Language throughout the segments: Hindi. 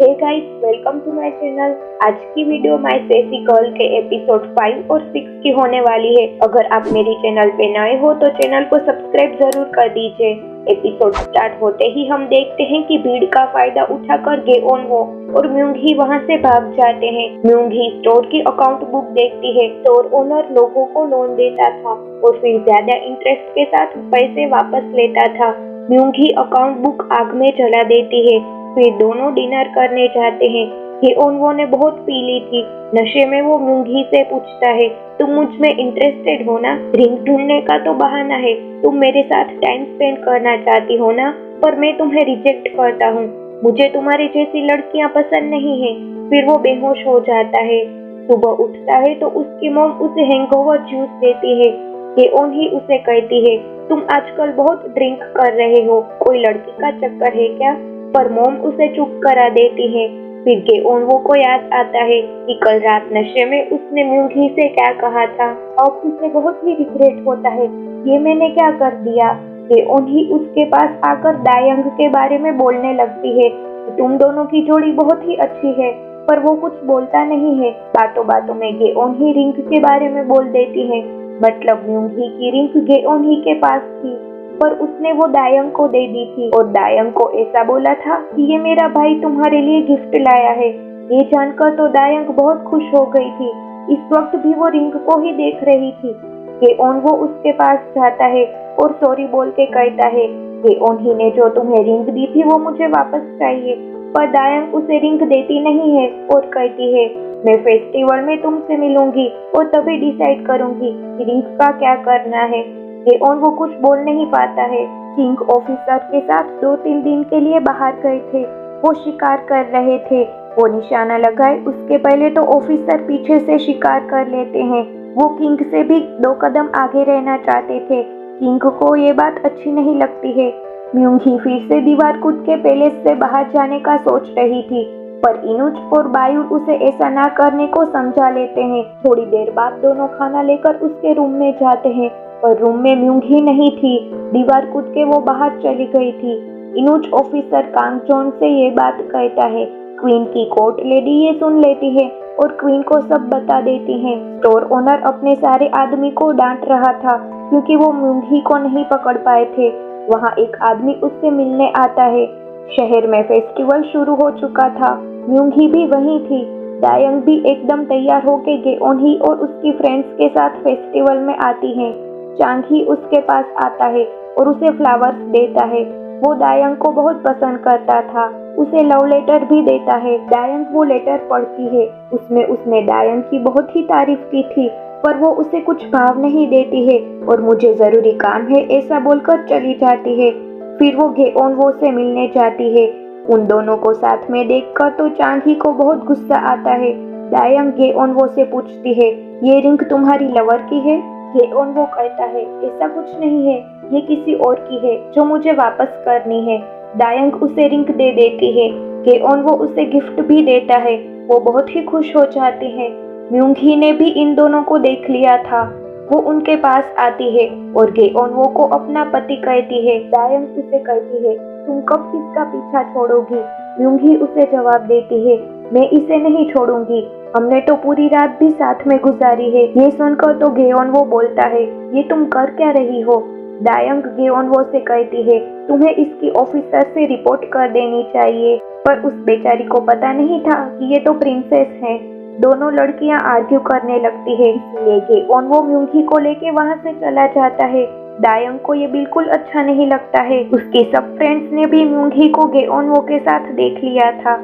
Hey guys, welcome to my channel. आज की वीडियो माय सेसी गर्ल के एपिसोड 5 और 6 की होने वाली है। अगर आप मेरी चैनल पे नए हो तो चैनल को सब्सक्राइब जरूर कर दीजिए। एपिसोड स्टार्ट होते ही हम देखते हैं कि भीड़ का फायदा उठाकर गेओनवो और म्यूंगी वहां से भाग जाते हैं। म्यूंगी स्टोर की अकाउंट बुक देखती है। स्टोर ओनर लोगों को लोन देता था और फिर ज्यादा इंटरेस्ट के साथ पैसे वापस लेता था। म्यूंगी अकाउंट बुक आग में जला देती है। फिर दोनों डिनर करने जाते हैं। गेओनवो ने बहुत पी ली थी। नशे में वो म्यूंगी से पूछता है, तुम मुझ में इंटरेस्टेड हो ना? रिंग ढूंढने का तो बहाना है। तुम मेरे साथ टाइम स्पेंड करना चाहती हो ना? पर मैं तुम्हें रिजेक्ट करता हूँ। मुझे तुम्हारी जैसी लड़कियां पसंद नहीं है। फिर वो बेहोश हो जाता है। सुबह उठता है तो उसकी मॉम उसे हैंगओवर जूस देती है। गेओन ही उसे कहती है, तुम आजकल बहुत ड्रिंक कर रहे हो, कोई लड़की का चक्कर है क्या? पर मॉम उसे चुप करा देती है। फिर गेओनवो को याद आता है कि कल रात नशे में उसने म्यूंगी से क्या कहा था। अब उसे बहुत ही रिग्रेट होता है, ये मैंने क्या कर दिया। गेओन ही उसके पास आकर दायंग के बारे में बोलने लगती है, तुम दोनों की जोड़ी बहुत ही अच्छी है। पर वो कुछ बोलता नहीं है। बातों बातों में गेओन ही रिंग के बारे में बोल देती है। मतलब म्यूंगी की रिंग गेओन ही के पास थी, पर उसने वो दायंग को दे दी थी और दायंग को ऐसा बोला था कि ये मेरा भाई तुम्हारे लिए गिफ्ट लाया है। ये जानकर तो दायंग बहुत खुश हो गई थी। इस वक्त भी वो रिंग को ही देख रही थी। गेओन वो उसके पास जाता है और सॉरी बोल के कहता है, गेओन ही ने जो तुम्हें रिंग दी थी वो मुझे वापस चाहिए। पर दायंग उसे रिंग देती नहीं है और कहती है, मैं फेस्टिवल में तुमसे मिलूंगी और तभी डिसाइड करूंगी कि रिंग का क्या करना है। गेओन वो कुछ बोल नहीं पाता है। किंग ऑफिसर के साथ 2-3 दिन के लिए बाहर गए थे। वो शिकार कर रहे थे। वो निशाना लगाए उसके पहले तो ऑफिसर पीछे से शिकार कर लेते हैं। वो किंग से भी 2 कदम आगे रहना चाहते थे। किंग को ये बात अच्छी नहीं लगती है। म्यूंगी फिर से दीवार कूद के पैलेस से बाहर जाने का सोच रही थी, पर इनुच और बायुर उसे ऐसा ना करने को समझा लेते हैं। थोड़ी देर बाद दोनों खाना लेकर उसके रूम में जाते हैं, पर रूम में म्यूंगी नहीं थी। दीवार कूद के वो बाहर चली गई थी। इनुच ऑफिसर कांगचोन से ये बात कहता है। क्वीन की कोर्ट लेडी ये सुन लेती है और क्वीन को सब बता देती है। स्टोर ओनर अपने सारे आदमी को डांट रहा था क्योंकि वो म्यूंगी को नहीं पकड़ पाए थे। वहाँ एक आदमी उससे मिलने आता है। शहर में फेस्टिवल शुरू हो चुका था। म्यूंगी भी वहीं थी। दायंग भी एकदम तैयार होके गेओन ही और उसकी फ्रेंड्स के साथ फेस्टिवल में आती है। चांग ही उसके पास आता है और उसे फ्लावर्स देता है। वो दायंग को बहुत पसंद करता था। उसे लव लेटर भी देता है। दायंग वो लेटर पढ़ती है। उसमें उसने दायंग की बहुत ही तारीफ की थी, पर वो उसे कुछ भाव नहीं देती है और मुझे जरूरी काम है ऐसा बोलकर चली जाती है। फिर वो गेओनवो से मिलने जाती है। उन दोनों को साथ में देखकर तो चांग ही को बहुत गुस्सा आता है। दायंग गेओनवो से पूछती है, ये रिंग तुम्हारी लवर की है? गेओनवो कहता है, ऐसा कुछ नहीं है, ये किसी और की है जो मुझे वापस करनी है। दायंग उसे रिंग दे देती है। गेओनवो उसे गिफ्ट भी देता है। वो बहुत ही खुश हो जाती है। म्यूंगी ने भी इन दोनों को देख लिया था। वो उनके पास आती है और गेओनवो को अपना पति कहती है। दायंग उसे कहती है, तुम कब इसका पीछा छोड़ोगी? म्यूंगी उसे जवाब देती है, मैं इसे नहीं छोड़ूंगी। हमने तो पूरी रात भी साथ में गुजारी है। ये सुनकर तो गेओनवो बोलता है, ये तुम कर क्या रही हो? दायंग गेओनवो से कहती है, तुम्हें इसकी ऑफिसर से रिपोर्ट कर देनी चाहिए। पर उस बेचारी को पता नहीं था कि ये तो प्रिंसेस है। दोनों लड़कियां आर्ग्यू करने लगती है, इसलिए गेओनवो म्यूंगी को लेके वहां से चला जाता है। दायंग को ये बिल्कुल अच्छा नहीं लगता है। उसके सब फ्रेंड्स ने भी म्यूंगी को गेओनवो के साथ देख लिया था।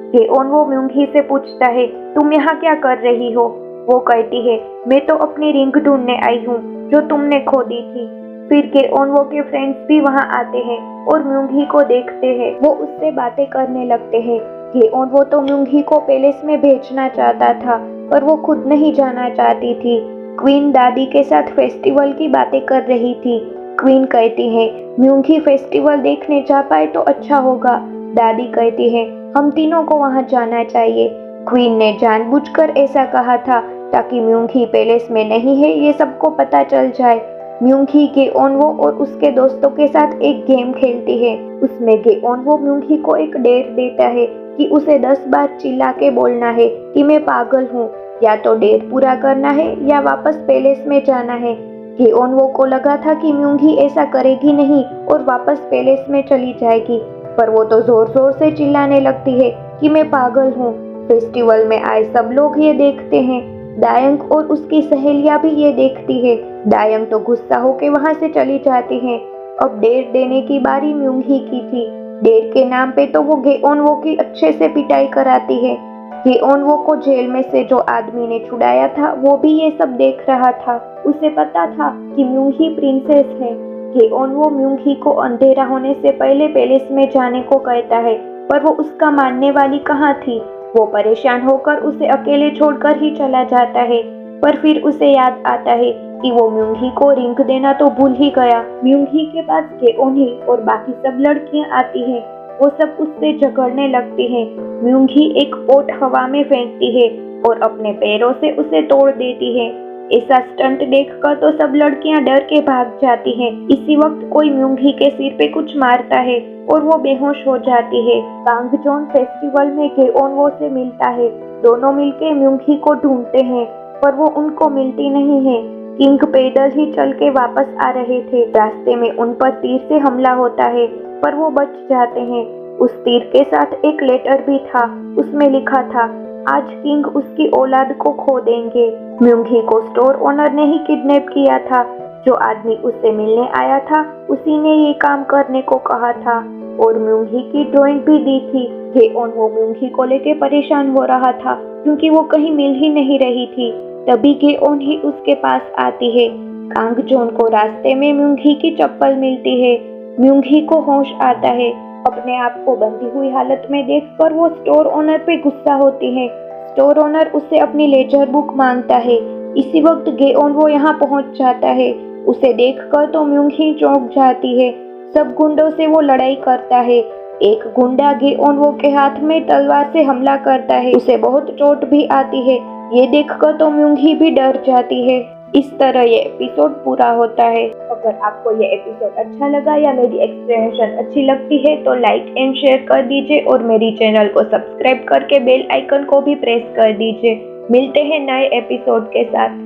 गेओनवो म्यूंगी से पूछता है, तुम यहाँ क्या कर रही हो? वो कहती है, मैं तो अपनी रिंग ढूंढने आई हूँ जो तुमने खो दी थी। फिर गेओनवो के फ्रेंड्स भी वहाँ आते हैं और म्यूंगी को देखते हैं। वो उससे बातें करने लगते हैं। गेओनवो तो म्यूंगी को पैलेस में भेजना चाहता था, पर वो खुद नहीं जाना चाहती थी। क्वीन दादी के साथ फेस्टिवल की बातें कर रही थी। क्वीन कहती है, म्यूंगी फेस्टिवल देखने जा पाए तो अच्छा होगा। दादी कहती है, हम तीनों को वहाँ जाना चाहिए। क्वीन ने जानबूझकर ऐसा कहा था ताकि म्यूंगी पैलेस में नहीं है ये सबको पता चल जाए। म्यूंगी गेओनवो और उसके दोस्तों के साथ एक गेम खेलती है। उसमें गेओनवो म्यूंगी को एक डेट देता है कि उसे 10 बार चिल्ला के बोलना है कि मैं पागल हूँ, या तो डेट पूरा करना है या वापस पैलेस में जाना है। गेओनवो को लगा था कि म्यूंगी ऐसा करेगी नहीं और वापस पैलेस में चली जाएगी, पर वो तो जोर जोर से चिल्लाने लगती है कि मैं पागल हूँ। फेस्टिवल में आए सब लोग ये देखते हैं। दायंग और उसकी सहेलियां भी ये देखती है। दायंग तो गुस्सा होकर वहां से चली जाती है। अब डेट देने की बारी म्यूंगी की थी। डेट के नाम पे तो वो गेओनवो की अच्छे से पिटाई कराती है। गेओनवो को जेल में से जो आदमी ने छुड़ाया था वो भी ये सब देख रहा था। उसे पता था कि म्यूंगी प्रिंसेस है। गेओनवो म्यूंगी को अंधेरा होने से पहले पैलेस में जाने को कहता है, पर वो उसका मानने वाली कहाँ थी। वो परेशान होकर उसे अकेले छोड़कर ही चला जाता है, पर फिर उसे याद आता है कि वो म्यूंगी को रिंग देना तो भूल ही गया। म्यूंगी के पास गेओन्ही और बाकी सब लड़कियां आती हैं। वो सब उससे झगड़ने लगती हैं। म्यूंगी एक ओट हवा में फेंकती है और अपने पैरों से उसे तोड़ देती है। ऐसा स्टंट देखकर तो सब लड़कियां डर के भाग जाती हैं। इसी वक्त कोई म्यूंगी के सिर पे कुछ मारता है और वो बेहोश हो जाती है। कांगजोन फेस्टिवल में गेओनवो से मिलता है। दोनों मिलके म्यूंगी को ढूंढते हैं, पर वो उनको मिलती नहीं है। किंग पैदल ही चल के वापस आ रहे थे। रास्ते में उन पर तीर से हमला होता है, पर वो बच जाते हैं। उस तीर के साथ एक लेटर भी था। उसमें लिखा था, आज किंग उसकी औलाद को खो देंगे। म्यूंगी को स्टोर ओनर ने ही किडनैप किया था। जो आदमी उससे मिलने आया था उसी ने ये काम करने को कहा था और म्यूंगी की ड्राइंग भी दी थी। गेओनवो म्यूंगी को लेके परेशान हो रहा था क्योंकि वो कहीं मिल ही नहीं रही थी। तभी गेओन्ही उसके पास आती है। कांगजोन को रास्ते में म्यूंगी की चप्पल मिलती है। म्यूंगी को होश आता है। अपने आप को बंधी हुई हालत में देखकर वो स्टोर ओनर पे गुस्सा होती है। स्टोर ओनर उससे अपनी लेजर बुक मांगता है। इसी वक्त गेओनवो यहाँ पहुँच जाता है। उसे देखकर तो म्यूंगी चौंक जाती है। सब गुंडों से वो लड़ाई करता है। एक गुंडा गेओनवो के हाथ में तलवार से हमला करता है। उसे बहुत चोट भी आती है। ये देखकर तो म्यूंगी भी डर जाती है। इस तरह ये एपिसोड पूरा होता है। अगर आपको ये एपिसोड अच्छा लगा या मेरी एक्सप्लेनेशन अच्छी लगती है तो लाइक एंड शेयर कर दीजिए और मेरी चैनल को सब्सक्राइब करके बेल आइकन को भी प्रेस कर दीजिए। मिलते हैं नए एपिसोड के साथ।